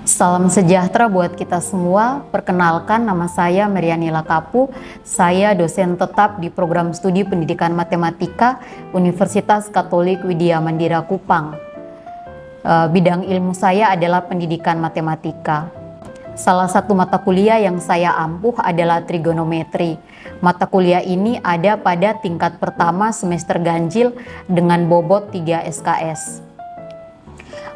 Salam sejahtera buat kita semua. Perkenalkan, nama saya Merianila Kapu. Saya dosen tetap di program studi pendidikan matematika Universitas Katolik Widya Mandira Kupang. Bidang ilmu saya adalah pendidikan matematika. Salah satu mata kuliah yang saya ampuh adalah trigonometri. Mata kuliah ini ada pada tingkat pertama semester ganjil dengan bobot 3 SKS.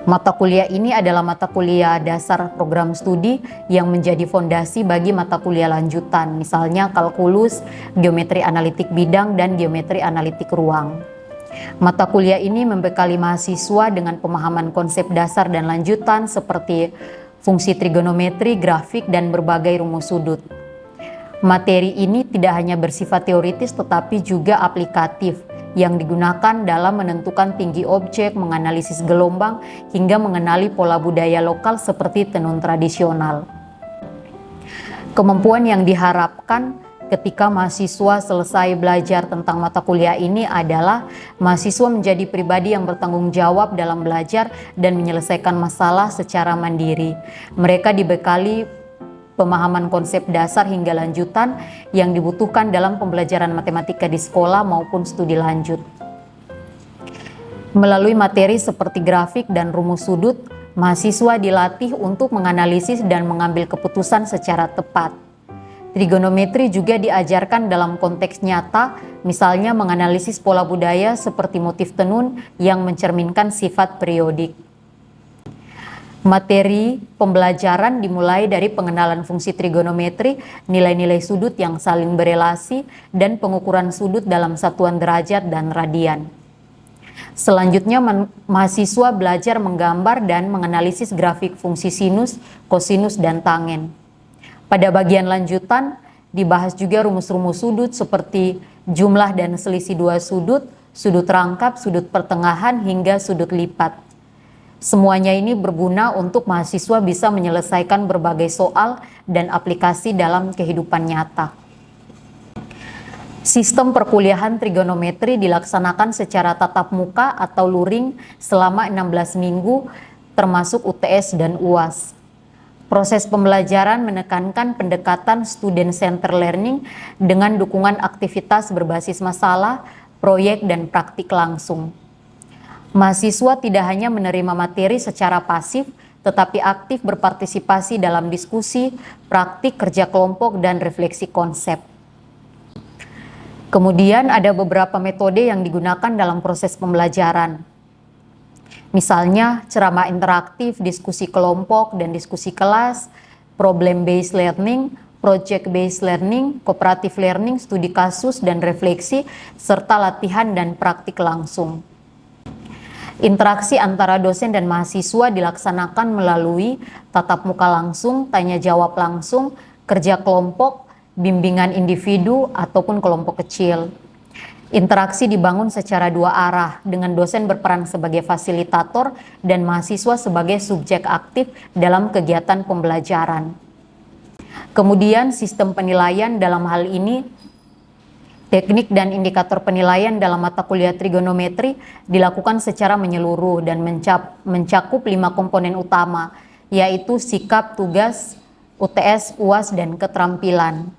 Mata kuliah ini adalah mata kuliah dasar program studi yang menjadi fondasi bagi mata kuliah lanjutan, misalnya kalkulus, geometri analitik bidang, dan geometri analitik ruang. Mata kuliah ini membekali mahasiswa dengan pemahaman konsep dasar dan lanjutan seperti fungsi trigonometri, grafik, dan berbagai rumus sudut. Materi ini tidak hanya bersifat teoritis tetapi juga aplikatif, yang digunakan dalam menentukan tinggi objek, menganalisis gelombang, hingga mengenali pola budaya lokal seperti tenun tradisional. Kemampuan yang diharapkan ketika mahasiswa selesai belajar tentang mata kuliah ini adalah mahasiswa menjadi pribadi yang bertanggung jawab dalam belajar dan menyelesaikan masalah secara mandiri. Mereka dibekali pemahaman konsep dasar hingga lanjutan yang dibutuhkan dalam pembelajaran matematika di sekolah maupun studi lanjut. Melalui materi seperti grafik dan rumus sudut, mahasiswa dilatih untuk menganalisis dan mengambil keputusan secara tepat. Trigonometri juga diajarkan dalam konteks nyata, misalnya menganalisis pola budaya seperti motif tenun yang mencerminkan sifat periodik. Materi pembelajaran dimulai dari pengenalan fungsi trigonometri, nilai-nilai sudut yang saling berelasi, dan pengukuran sudut dalam satuan derajat dan radian. Selanjutnya, mahasiswa belajar menggambar dan menganalisis grafik fungsi sinus, kosinus, dan tangen. Pada bagian lanjutan, dibahas juga rumus-rumus sudut seperti jumlah dan selisih dua sudut, sudut rangkap, sudut pertengahan, hingga sudut lipat. Semuanya ini berguna untuk mahasiswa bisa menyelesaikan berbagai soal dan aplikasi dalam kehidupan nyata. Sistem perkuliahan trigonometri dilaksanakan secara tatap muka atau luring selama 16 minggu termasuk UTS dan UAS. Proses pembelajaran menekankan pendekatan student center learning dengan dukungan aktivitas berbasis masalah, proyek, dan praktik langsung. Mahasiswa tidak hanya menerima materi secara pasif, tetapi aktif berpartisipasi dalam diskusi, praktik, kerja kelompok, dan refleksi konsep. Kemudian ada beberapa metode yang digunakan dalam proses pembelajaran. Misalnya ceramah interaktif, diskusi kelompok, dan diskusi kelas, problem-based learning, project-based learning, cooperative learning, studi kasus, dan refleksi, serta latihan dan praktik langsung. Interaksi antara dosen dan mahasiswa dilaksanakan melalui tatap muka langsung, tanya jawab langsung, kerja kelompok, bimbingan individu, ataupun kelompok kecil. Interaksi dibangun secara dua arah, dengan dosen berperan sebagai fasilitator dan mahasiswa sebagai subjek aktif dalam kegiatan pembelajaran. Kemudian sistem penilaian dalam hal ini, teknik dan indikator penilaian dalam mata kuliah trigonometri dilakukan secara menyeluruh dan mencakup 5 komponen utama, yaitu sikap, tugas, UTS, UAS, dan keterampilan.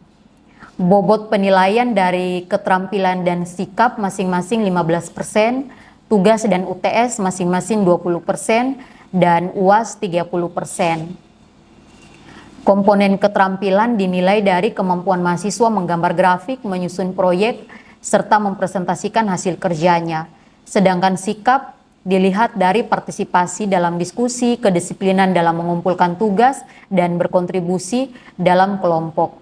Bobot penilaian dari keterampilan dan sikap masing-masing 15%, tugas dan UTS masing-masing 20%, dan UAS 30%. Komponen keterampilan dinilai dari kemampuan mahasiswa menggambar grafik, menyusun proyek, serta mempresentasikan hasil kerjanya. Sedangkan sikap dilihat dari partisipasi dalam diskusi, kedisiplinan dalam mengumpulkan tugas, dan berkontribusi dalam kelompok.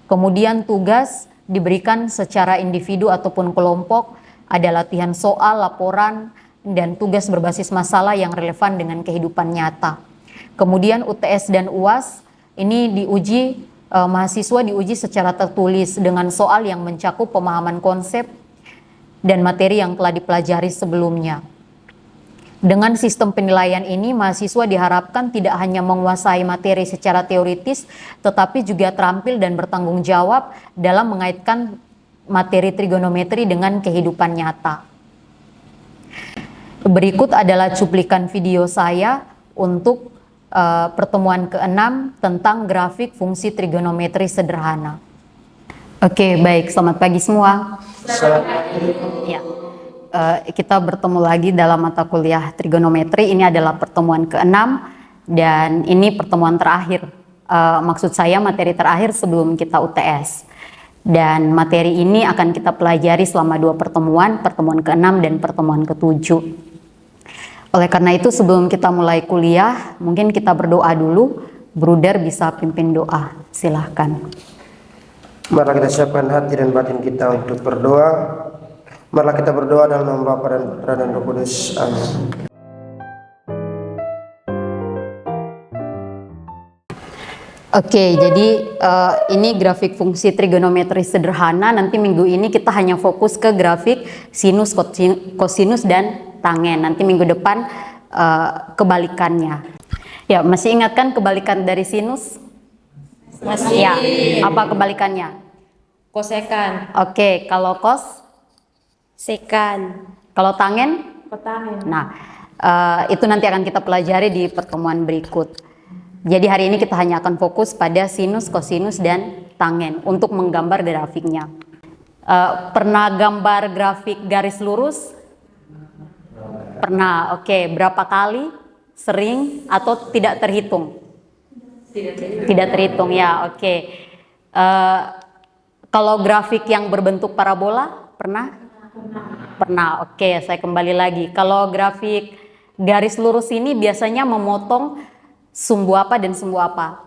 Kemudian tugas diberikan secara individu ataupun kelompok, ada latihan soal, laporan, dan tugas berbasis masalah yang relevan dengan kehidupan nyata. Kemudian UTS dan UAS ini diuji, mahasiswa diuji secara tertulis dengan soal yang mencakup pemahaman konsep dan materi yang telah dipelajari sebelumnya. Dengan sistem penilaian ini, mahasiswa diharapkan tidak hanya menguasai materi secara teoritis, tetapi juga terampil dan bertanggung jawab dalam mengaitkan materi trigonometri dengan kehidupan nyata. Berikut adalah cuplikan video saya untuk pertemuan ke-6 tentang grafik fungsi trigonometri sederhana. Oke, baik, selamat pagi semua. Ya, kita bertemu lagi dalam mata kuliah trigonometri. Ini adalah pertemuan ke-6 dan ini pertemuan terakhir. Maksud saya materi terakhir sebelum kita UTS. Dan materi ini akan kita pelajari selama 2 pertemuan ke-6 dan pertemuan ke-7. Oleh karena itu sebelum kita mulai kuliah, mungkin kita berdoa dulu. Bruder bisa pimpin doa, silahkan. Marilah kita siapkan hati dan batin kita untuk berdoa. Marilah kita berdoa dalam nama Bapa dan Putra dan Roh Kudus. Amin. Oke, jadi ini grafik fungsi trigonometri sederhana. Nanti minggu ini kita hanya fokus ke grafik sinus, kosinus, dan tangen. Nanti minggu depan kebalikannya. Ya, masih ingatkan kebalikan dari sinus? Masih. Ya, apa kebalikannya? Kosekan. Oke, kalau kos? Sekan. Kalau tangen? Kotangen. Nah, itu nanti akan kita pelajari di pertemuan berikut. Jadi hari ini kita hanya akan fokus pada sinus, kosinus, dan tangen untuk menggambar grafiknya. Pernah gambar grafik garis lurus? Pernah, oke. Berapa kali? Sering atau tidak terhitung? Tidak terhitung, ya, oke. Kalau grafik yang berbentuk parabola, pernah? Pernah, oke. Saya kembali lagi. Kalau grafik garis lurus ini biasanya memotong sumbu apa dan sumbu apa?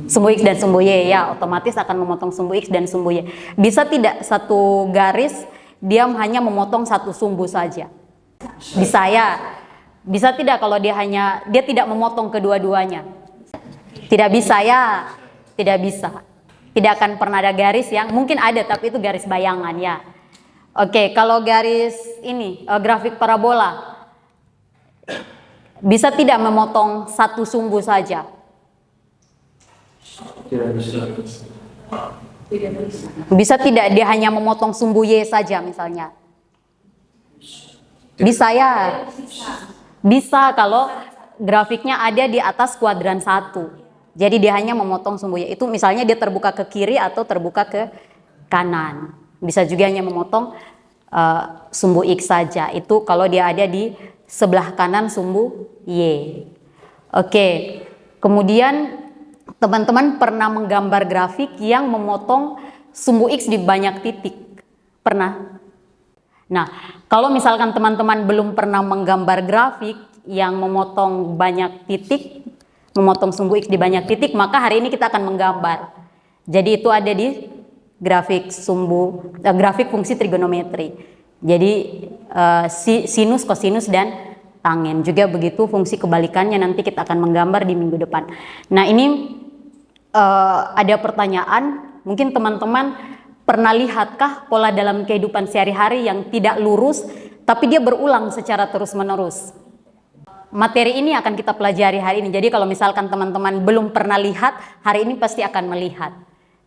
Sumbu X dan sumbu Y, ya, otomatis akan memotong sumbu X dan sumbu Y. Bisa tidak satu garis dia hanya memotong satu sumbu saja? Bisa, ya. Bisa tidak kalau dia tidak memotong kedua-duanya? Tidak bisa, ya. Tidak bisa. Tidak akan pernah ada garis yang mungkin ada tapi itu garis bayangan, ya. Oke, kalau garis ini grafik parabola bisa tidak memotong satu sumbu saja? Tidak bisa. Bisa tidak dia hanya memotong sumbu Y saja misalnya? Bisa, ya. Bisa kalau grafiknya ada di atas kuadran 1. Jadi dia hanya memotong sumbu Y. Itu misalnya dia terbuka ke kiri atau terbuka ke kanan. Bisa juga hanya memotong sumbu X saja. Itu kalau dia ada di sebelah kanan sumbu Y. Oke. Kemudian teman-teman pernah menggambar grafik yang memotong sumbu X di banyak titik? Pernah? Nah, kalau misalkan teman-teman belum pernah menggambar grafik yang memotong banyak titik, memotong sumbu X di banyak titik, maka hari ini kita akan menggambar. Jadi itu ada di grafik grafik fungsi trigonometri. Jadi sinus, kosinus, dan tangen. Juga begitu fungsi kebalikannya nanti kita akan menggambar di minggu depan. Nah, ini ada pertanyaan, mungkin teman-teman pernah lihatkah pola dalam kehidupan sehari-hari yang tidak lurus tapi dia berulang secara terus-menerus? Materi ini akan kita pelajari hari ini. Jadi kalau misalkan teman-teman belum pernah lihat, hari ini pasti akan melihat.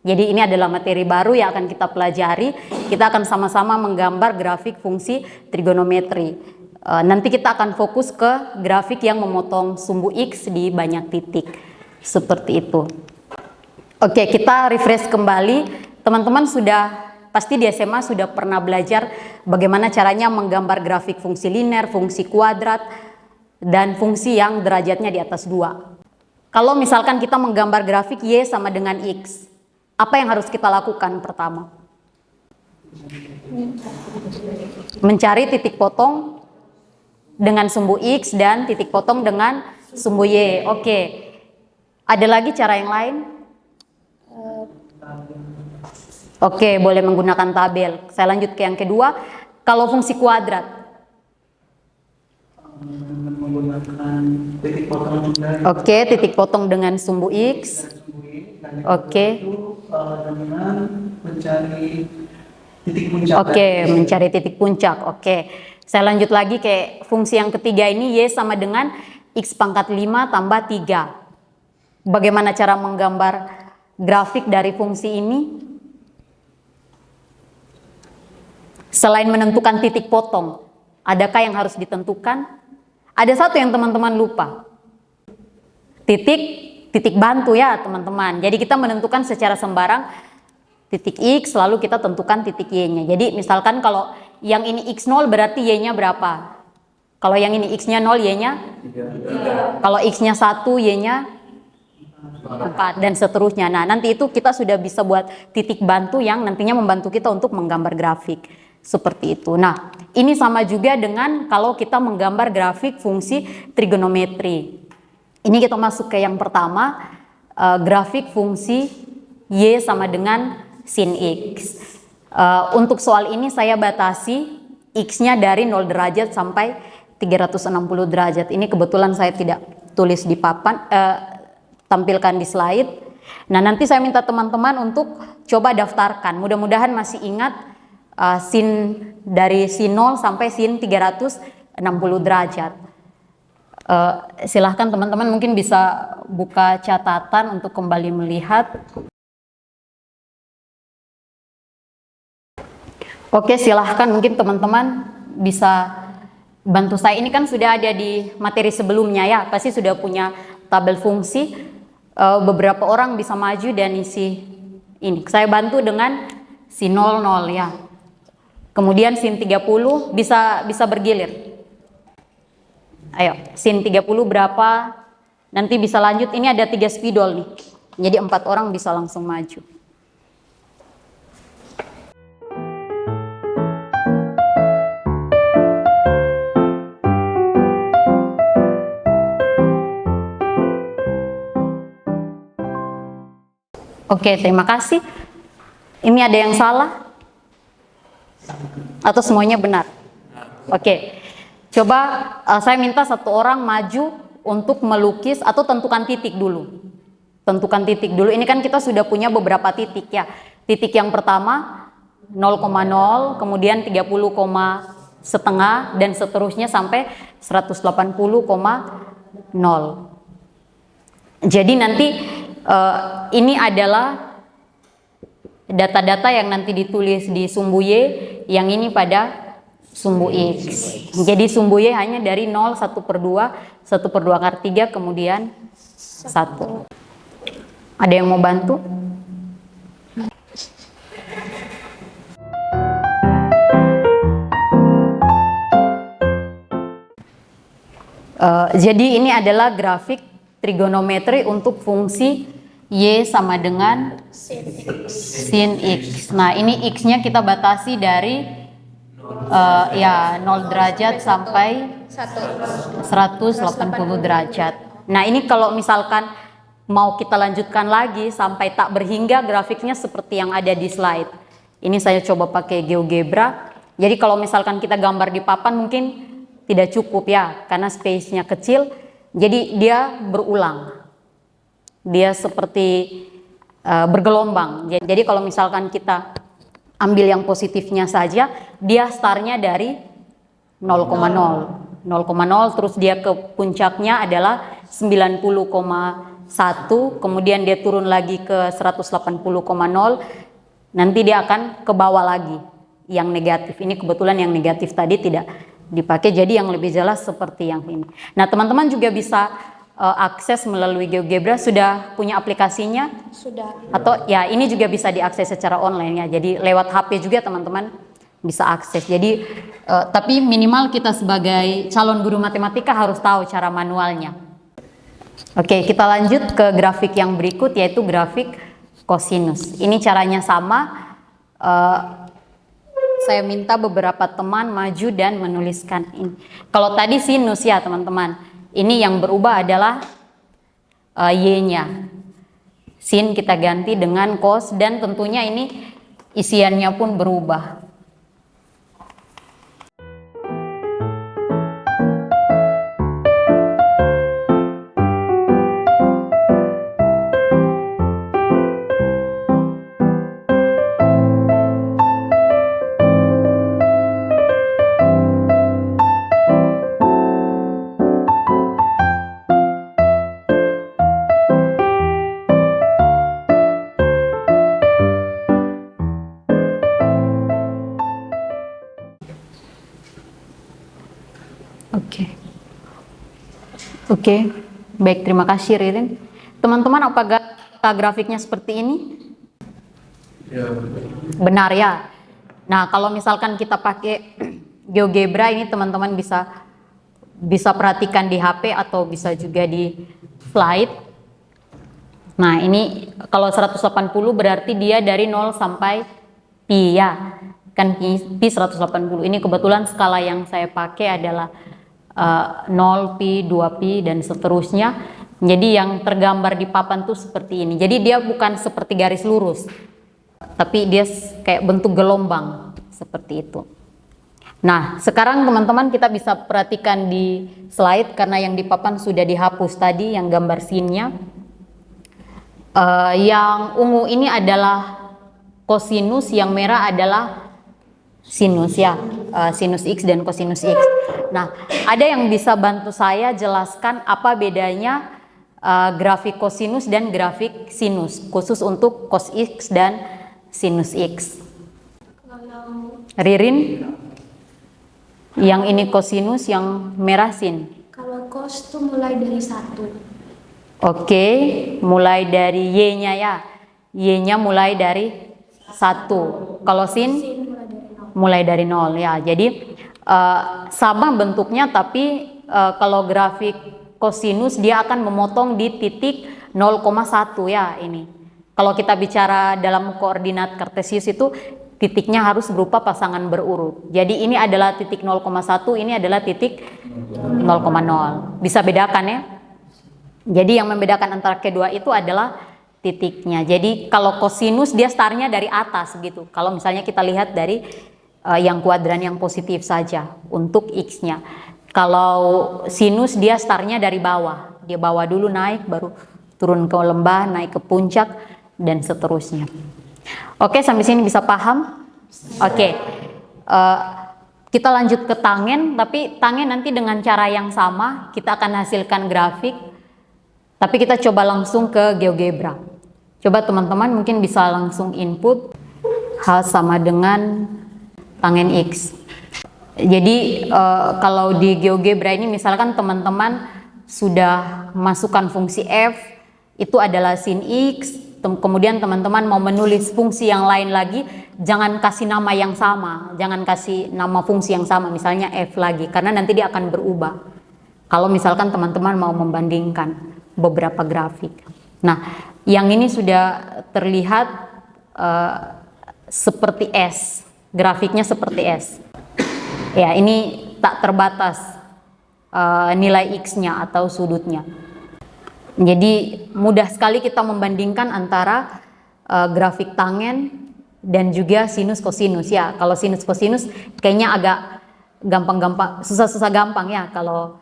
Jadi ini adalah materi baru yang akan kita pelajari. Kita akan sama-sama menggambar grafik fungsi trigonometri. Nanti kita akan fokus ke grafik yang memotong sumbu X di banyak titik. Seperti itu. Oke, kita refresh kembali. Teman-teman pasti di SMA sudah pernah belajar bagaimana caranya menggambar grafik fungsi linear, fungsi kuadrat, dan fungsi yang derajatnya di atas 2. Kalau misalkan kita menggambar grafik Y sama dengan X, apa yang harus kita lakukan pertama? Mencari titik potong dengan sumbu X dan titik potong dengan sumbu Y. Oke. Ada lagi cara yang lain? Oke, boleh menggunakan tabel. Saya lanjut ke yang kedua. Kalau fungsi kuadrat? Menggunakan titik potong juga. Oke, titik potong dengan sumbu X. Oke. Dengan mencari titik puncak. Oke, mencari titik puncak. Oke. Saya lanjut lagi ke fungsi yang ketiga ini, Y sama dengan X pangkat 5 tambah 3. Bagaimana cara menggambar grafik dari fungsi ini? Selain menentukan titik potong, adakah yang harus ditentukan? Ada satu yang teman-teman lupa. titik bantu ya teman-teman. Jadi kita menentukan secara sembarang titik X, lalu kita tentukan titik Y-nya. Jadi misalkan kalau yang ini X0 berarti Y-nya berapa? Kalau yang ini X-nya 0, Y-nya 3. Kalau X-nya 1, Y-nya 4, dan seterusnya. Nah, nanti itu kita sudah bisa buat titik bantu yang nantinya membantu kita untuk menggambar grafik. Seperti itu. Nah, ini sama juga dengan kalau kita menggambar grafik fungsi trigonometri. Ini kita masuk ke yang pertama, grafik fungsi Y sama dengan sin X. Untuk soal ini saya batasi X-nya dari 0 derajat sampai 360 derajat. Ini kebetulan saya tidak tulis di papan, tampilkan di slide. Nah, nanti saya minta teman-teman untuk coba daftarkan. Mudah-mudahan masih ingat sin dari sin 0 sampai sin 360 derajat. Silahkan teman-teman mungkin bisa buka catatan untuk kembali melihat. Oke, silahkan mungkin teman-teman bisa bantu saya. Ini kan sudah ada di materi sebelumnya ya, pasti sudah punya tabel fungsi. Beberapa orang bisa maju dan isi ini. Saya bantu dengan sin 00 ya. Kemudian sin 30 bisa bergilir. Ayo, sin 30 berapa? Nanti bisa lanjut. Ini ada 3 spidol nih. Jadi 4 orang bisa langsung maju. Oke, terima kasih. Ini ada yang salah? Atau semuanya benar? Oke. Coba saya minta satu orang maju untuk melukis atau tentukan titik dulu. Tentukan titik dulu. Ini kan kita sudah punya beberapa titik ya. Titik yang pertama 0,0, kemudian 30, setengah dan seterusnya sampai 180,0. Jadi nanti ini adalah data-data yang nanti ditulis di sumbu Y, yang ini pada sumbu X. Jadi sumbu Y hanya dari 0, 1/2, 1/2 akar 3, kemudian 1. Ada yang mau bantu? Jadi ini adalah grafik trigonometri untuk fungsi Y sama dengan sin X. Nah, ini X-nya kita batasi dari 0 derajat sampai 180 derajat. Nah, ini kalau misalkan mau kita lanjutkan lagi sampai tak berhingga, grafiknya seperti yang ada di slide. Ini saya coba pakai GeoGebra. Jadi kalau misalkan kita gambar di papan mungkin tidak cukup ya, karena space-nya kecil. Jadi dia berulang. Dia seperti bergelombang. Jadi kalau misalkan kita ambil yang positifnya saja, dia startnya dari 0,0. 0,0 terus dia ke puncaknya adalah 90,1, kemudian dia turun lagi ke 180,0, nanti dia akan ke bawah lagi yang negatif. Ini kebetulan yang negatif tadi tidak dipakai, jadi yang lebih jelas seperti yang ini. Nah, teman-teman juga bisa akses melalui GeoGebra. Sudah punya aplikasinya? Sudah. Atau ya ini juga bisa diakses secara online ya, jadi lewat HP juga teman-teman bisa akses. Jadi tapi minimal kita sebagai calon guru matematika harus tahu cara manualnya. Oke, kita lanjut ke grafik yang berikut, yaitu grafik kosinus. Ini caranya sama. Saya minta beberapa teman maju dan menuliskan ini. Kalau tadi sinus ya teman-teman, ini yang berubah adalah Y-nya. Sin kita ganti dengan cos, dan tentunya ini isiannya pun berubah. Oke, Baik, terima kasih Ririn. Teman-teman, apakah grafiknya seperti ini? Ya. Benar ya. Nah, kalau misalkan kita pakai GeoGebra ini teman-teman bisa perhatikan di HP atau bisa juga di slide. Nah, ini kalau 180 berarti dia dari 0 sampai pi ya. Kan pi 180. Ini kebetulan skala yang saya pakai adalah 0, pi, 2 pi dan seterusnya. Jadi yang tergambar di papan tuh seperti ini. Jadi dia bukan seperti garis lurus, tapi dia kayak bentuk gelombang seperti itu. Nah, sekarang teman-teman kita bisa perhatikan di slide karena yang di papan sudah dihapus tadi yang gambar scene-nya. Yang ungu ini adalah kosinus, yang merah adalah sinus ya, sinus X dan kosinus X. Nah, ada yang bisa bantu saya jelaskan apa bedanya grafik kosinus dan grafik sinus, khusus untuk cos X dan sinus X. Ririn? Yang ini kosinus, yang merah sin. Kalau cos tuh mulai dari 1. Oke, mulai dari Y-nya ya. Y-nya mulai dari 1. Kalau sin? Mulai dari 0 ya. Jadi sama bentuknya, tapi kalau grafik kosinus dia akan memotong di titik 0,1 ya ini. Kalau kita bicara dalam koordinat kartesius itu titiknya harus berupa pasangan berurut. Jadi ini adalah titik 0,1, ini adalah titik 0,0. Bisa bedakan ya. Jadi yang membedakan antara kedua itu adalah titiknya. Jadi kalau kosinus dia startnya dari atas gitu. Kalau misalnya kita lihat dari yang kuadran yang positif saja untuk X-nya. Kalau sinus dia startnya dari bawah. Dia bawah dulu naik, baru turun ke lembah, naik ke puncak, dan seterusnya. Oke, sampai sini bisa paham? Oke, kita lanjut ke tangen, tapi tangen nanti dengan cara yang sama, kita akan hasilkan grafik, tapi kita coba langsung ke GeoGebra. Coba teman-teman mungkin bisa langsung input, hal sama dengan tangen X. Jadi kalau di GeoGebra ini misalkan teman-teman sudah masukkan fungsi f, itu adalah sin X, kemudian teman-teman mau menulis fungsi yang lain lagi, jangan kasih nama yang sama, jangan kasih nama fungsi yang sama, misalnya f lagi, karena nanti dia akan berubah. Kalau misalkan teman-teman mau membandingkan beberapa grafik. Nah, yang ini sudah terlihat seperti S, grafiknya seperti S. Ya, ini tak terbatas nilai X-nya atau sudutnya. Jadi mudah sekali kita membandingkan antara grafik tangen dan juga sinus kosinus ya. Kalau sinus kosinus kayaknya agak gampang-gampang, susah-susah gampang ya. Kalau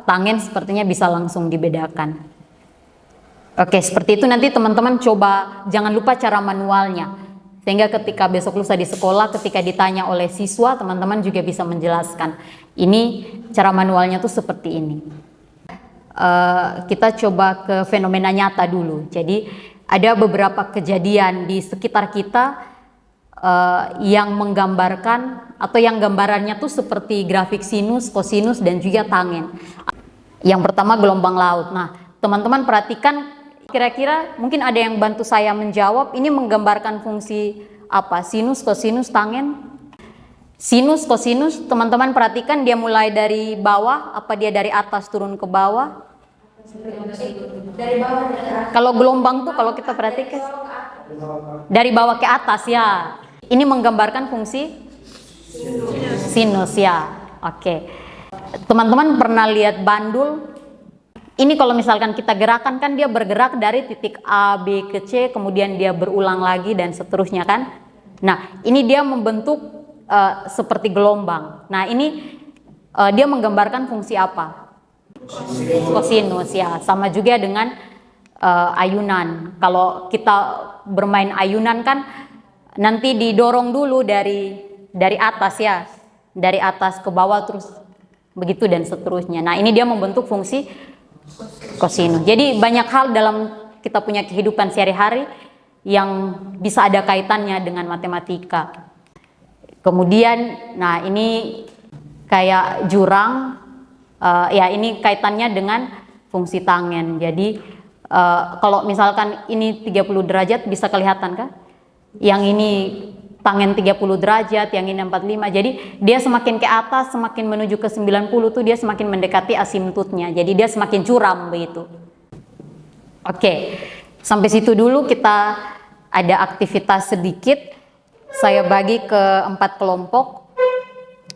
tangen sepertinya bisa langsung dibedakan. Oke, seperti itu nanti teman-teman coba, jangan lupa cara manualnya. Sehingga ketika besok lusa di sekolah, ketika ditanya oleh siswa, teman-teman juga bisa menjelaskan. Ini cara manualnya tuh seperti ini. Kita coba ke fenomena nyata dulu. Jadi ada beberapa kejadian di sekitar kita yang menggambarkan atau yang gambarannya tuh seperti grafik sinus, kosinus dan juga tangen. Yang pertama gelombang laut. Nah, teman-teman perhatikan, kira-kira mungkin ada yang bantu saya menjawab, ini menggambarkan fungsi apa? Sinus, kosinus, tangen? Sinus, kosinus, teman-teman perhatikan dia mulai dari bawah, apa dia dari atas turun ke bawah? Dari bawah dari atas. Kalau gelombang tuh kalau kita perhatikan dari bawah ke atas ya. Ini menggambarkan fungsi sinus ya. Oke. Teman-teman pernah lihat bandul? Ini kalau misalkan kita gerakan kan dia bergerak dari titik A, B ke C, kemudian dia berulang lagi dan seterusnya kan. Nah, ini dia membentuk seperti gelombang. Nah, ini dia menggambarkan fungsi apa? Kosinus ya, sama juga dengan ayunan. Kalau kita bermain ayunan kan nanti didorong dulu dari atas ya, dari atas ke bawah terus begitu dan seterusnya. Nah, ini dia membentuk fungsi kosinus. Jadi banyak hal dalam kita punya kehidupan sehari-hari yang bisa ada kaitannya dengan matematika. Kemudian, nah ini kayak jurang. Ya ini kaitannya dengan fungsi tangen. Jadi kalau misalkan ini 30 derajat bisa kelihatan kah? Yang ini tangen 30 derajat, yang ini 45. Jadi dia semakin ke atas, semakin menuju ke 90 tuh dia semakin mendekati asimtutnya. Jadi dia semakin curam begitu. Oke, sampai situ dulu kita ada aktivitas sedikit. Saya bagi ke 4 kelompok.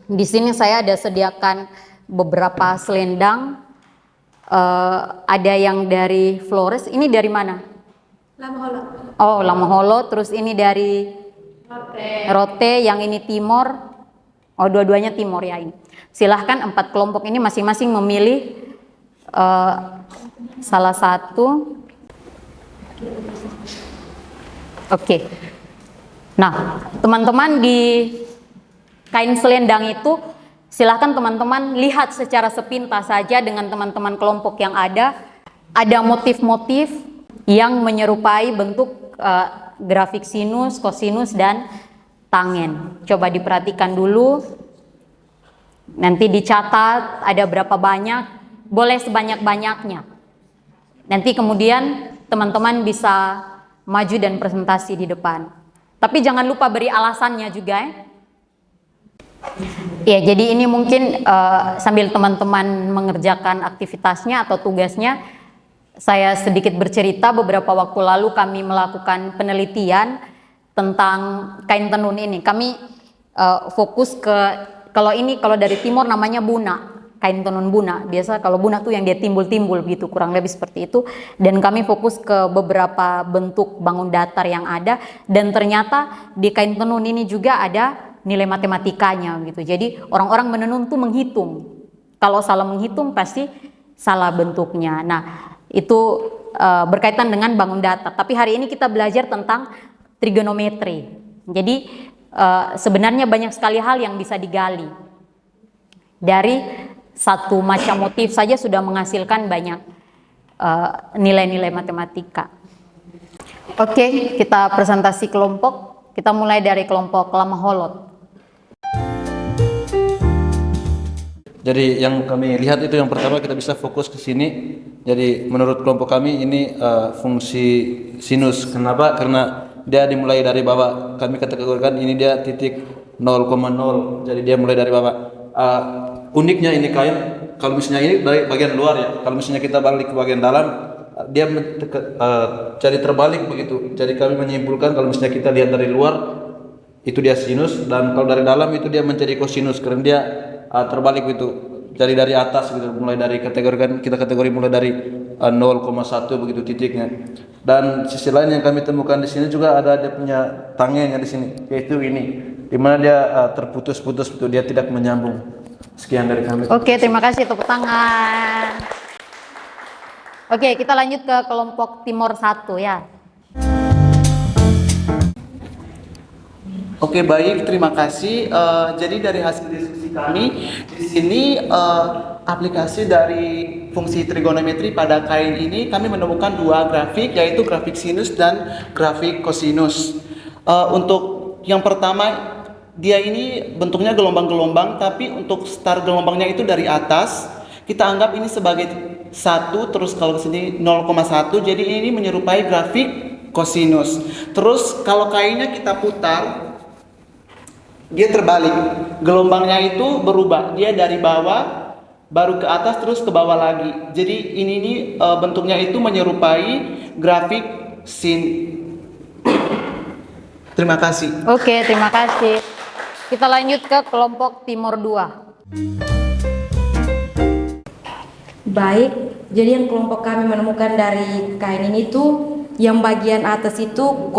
Di sini saya ada sediakan beberapa selendang. Ada yang dari Flores. Ini dari mana? Lamaholo. Oh, Lamaholo. Terus ini dari Rote. Yang ini Timor. Oh, dua-duanya Timor ya ini. Silahkan 4 kelompok ini masing-masing memilih salah satu. Oke. Nah, teman-teman di kain selendang itu silahkan teman-teman lihat secara sepintas saja dengan teman-teman kelompok yang ada motif-motif yang menyerupai bentuk grafik sinus, kosinus, dan tangen. Coba diperhatikan dulu, nanti dicatat ada berapa banyak, boleh sebanyak-banyaknya. Nanti kemudian teman-teman bisa maju dan presentasi di depan. Tapi jangan lupa beri alasannya juga ya. Ya, jadi ini mungkin sambil teman-teman mengerjakan aktivitasnya atau tugasnya, saya sedikit bercerita. Beberapa waktu lalu kami melakukan penelitian tentang kain tenun ini. Kami fokus ke, kalau dari timur namanya buna, kain tenun buna. Biasa kalau buna tuh yang dia timbul-timbul gitu, kurang lebih seperti itu. Dan kami fokus ke beberapa bentuk bangun datar yang ada, dan ternyata di kain tenun ini juga ada nilai matematikanya gitu. Jadi orang-orang menenun tuh menghitung. Kalau salah menghitung pasti salah bentuknya. Nah, itu berkaitan dengan bangun datar. Tapi hari ini kita belajar tentang trigonometri. Jadi sebenarnya banyak sekali hal yang bisa digali. Dari satu macam motif saja sudah menghasilkan banyak nilai-nilai matematika. Oke, kita presentasi kelompok. Kita mulai dari kelompok Lamaholot. Jadi yang kami lihat itu yang pertama kita bisa fokus ke sini. Jadi menurut kelompok kami ini fungsi sinus. Kenapa? Karena dia dimulai dari bawah. Kami kategorikan ini dia titik 0,0. Jadi dia mulai dari bawah. Uniknya ini kain, kalau misalnya ini dari bagian luar ya. Kalau misalnya kita balik ke bagian dalam, dia jadi terbalik begitu. Jadi kami menyimpulkan kalau misalnya kita lihat dari luar itu dia sinus, dan kalau dari dalam itu dia menjadi kosinus karena dia terbalik begitu. Jadi dari atas gitu, mulai dari kita kategori mulai dari 0,1 begitu titiknya. Dan sisi lain yang kami temukan di sini juga ada dia punya tangennya di sini, yaitu ini, di mana dia terputus-putus begitu, dia tidak menyambung. Sekian dari kami. Oke, terima kasih, tepuk tangan. Oke, kita lanjut ke kelompok Timor 1 ya. Oke, baik, terima kasih. Jadi dari hasil diskusi kami di sini aplikasi dari fungsi trigonometri pada kain ini kami menemukan 2 grafik, yaitu grafik sinus dan grafik kosinus. Untuk yang pertama, dia ini bentuknya gelombang-gelombang, tapi untuk start gelombangnya itu dari atas. Kita anggap ini sebagai 1, terus kalau ke sini 0,1. Jadi ini menyerupai grafik kosinus. Terus kalau kainnya kita putar, dia terbalik. Gelombangnya itu berubah. Dia dari bawah baru ke atas terus ke bawah lagi. Jadi ini bentuknya itu menyerupai grafik sin. Terima kasih. Oke, terima kasih. Kita lanjut ke kelompok Timor 2. Baik, jadi yang kelompok kami menemukan dari kain ini tuh yang bagian atas itu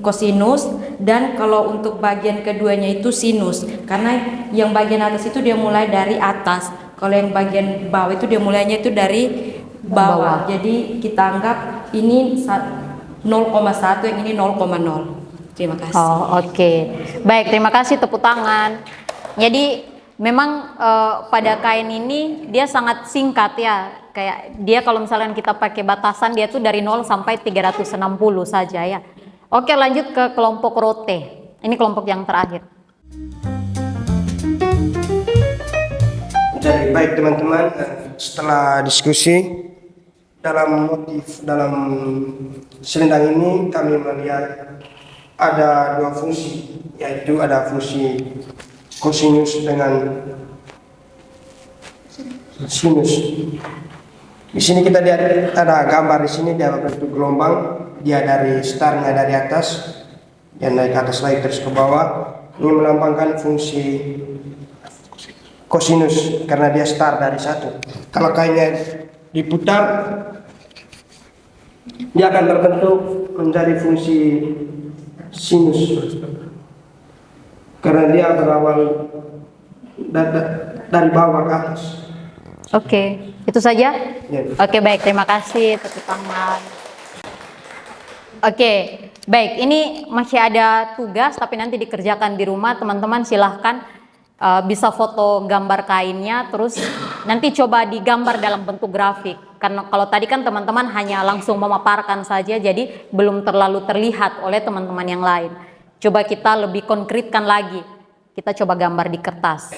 kosinus, dan kalau untuk bagian keduanya itu sinus. Karena yang bagian atas itu dia mulai dari atas, kalau yang bagian bawah itu dia mulainya itu dari bawah. Jadi kita anggap ini 0,1, yang ini 0,0. Terima kasih. Oh, oke. Baik, terima kasih, tepuk tangan. Jadi memang pada kain ini dia sangat singkat ya. Kayak dia kalau misalnya kita pakai batasan, dia tuh dari 0 sampai 360 saja ya. Oke, lanjut ke kelompok Rote. Ini kelompok yang terakhir. Jadi baik teman-teman, setelah diskusi dalam selendang ini kami melihat ada dua fungsi, yaitu ada fungsi kosinus dengan sinus. Di sini kita lihat ada gambar di sini, dia berbentuk gelombang, dia dari startnya dari atas dan naik ke atas lagi terus ke bawah. Ini melambangkan fungsi kosinus karena dia start dari satu. Kalau kainnya diputar, dia akan terbentuk menjadi fungsi sinus karena dia berawal dari bawah ke atas. Oke, itu saja. Ya. Oke, baik, terima kasih tepuk tangan. Oke, baik, ini masih ada tugas tapi nanti dikerjakan di rumah. Teman-teman silahkan bisa foto gambar kainnya, terus nanti coba digambar dalam bentuk grafik. Karena kalau tadi kan teman-teman hanya langsung memaparkan saja, jadi belum terlalu terlihat oleh teman-teman yang lain. Coba kita lebih konkretkan lagi, kita coba gambar di kertas.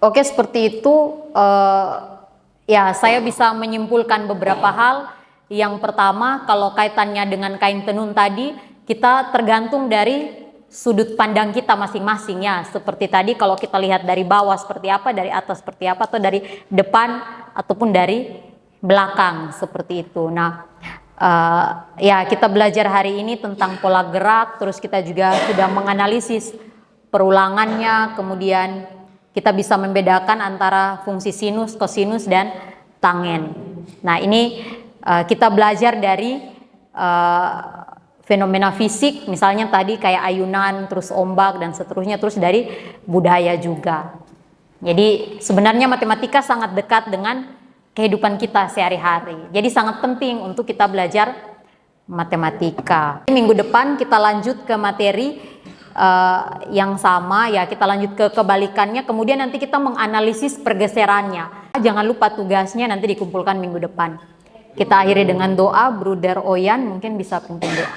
Oke, seperti itu. Ya, saya bisa menyimpulkan beberapa hal. Yang pertama, kalau kaitannya dengan kain tenun tadi, kita tergantung dari sudut pandang kita masing-masing ya. Seperti tadi kalau kita lihat dari bawah seperti apa, dari atas seperti apa, atau dari depan ataupun dari belakang seperti itu. Nah, ya kita belajar hari ini tentang pola gerak, terus kita juga sudah menganalisis perulangannya, kemudian kita bisa membedakan antara fungsi sinus, kosinus, dan tangen. Nah, ini kita belajar dari fenomena fisik, misalnya tadi kayak ayunan, terus ombak, dan seterusnya, terus dari budaya juga. Jadi sebenarnya matematika sangat dekat dengan kehidupan kita sehari-hari. Jadi sangat penting untuk kita belajar matematika. Minggu depan kita lanjut ke materi yang sama ya, kita lanjut ke kebalikannya, kemudian nanti kita menganalisis pergeserannya. Jangan lupa tugasnya nanti dikumpulkan minggu depan. Kita akhiri dengan doa. Bruder Oyan mungkin bisa pimpin doa.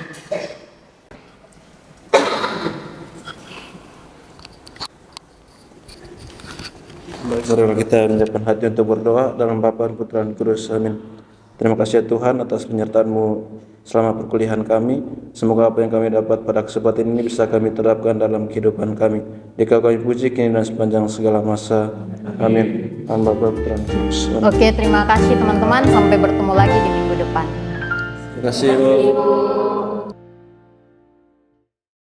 Marilah kita menyiapkan hati untuk berdoa dalam Bapa dan Putra dan Kudus. Amin. Terima kasih ya Tuhan atas penyertaan-Mu selama perkuliahan kami. Semoga apa yang kami dapat pada kesempatan ini bisa kami terapkan dalam kehidupan kami. Dikau kami puji kini dan sepanjang segala masa. Amin. Amin. Bapa, Putra dan Kudus. Amin. Oke, terima kasih teman-teman. Sampai bertemu lagi di minggu depan. Terima kasih Bu.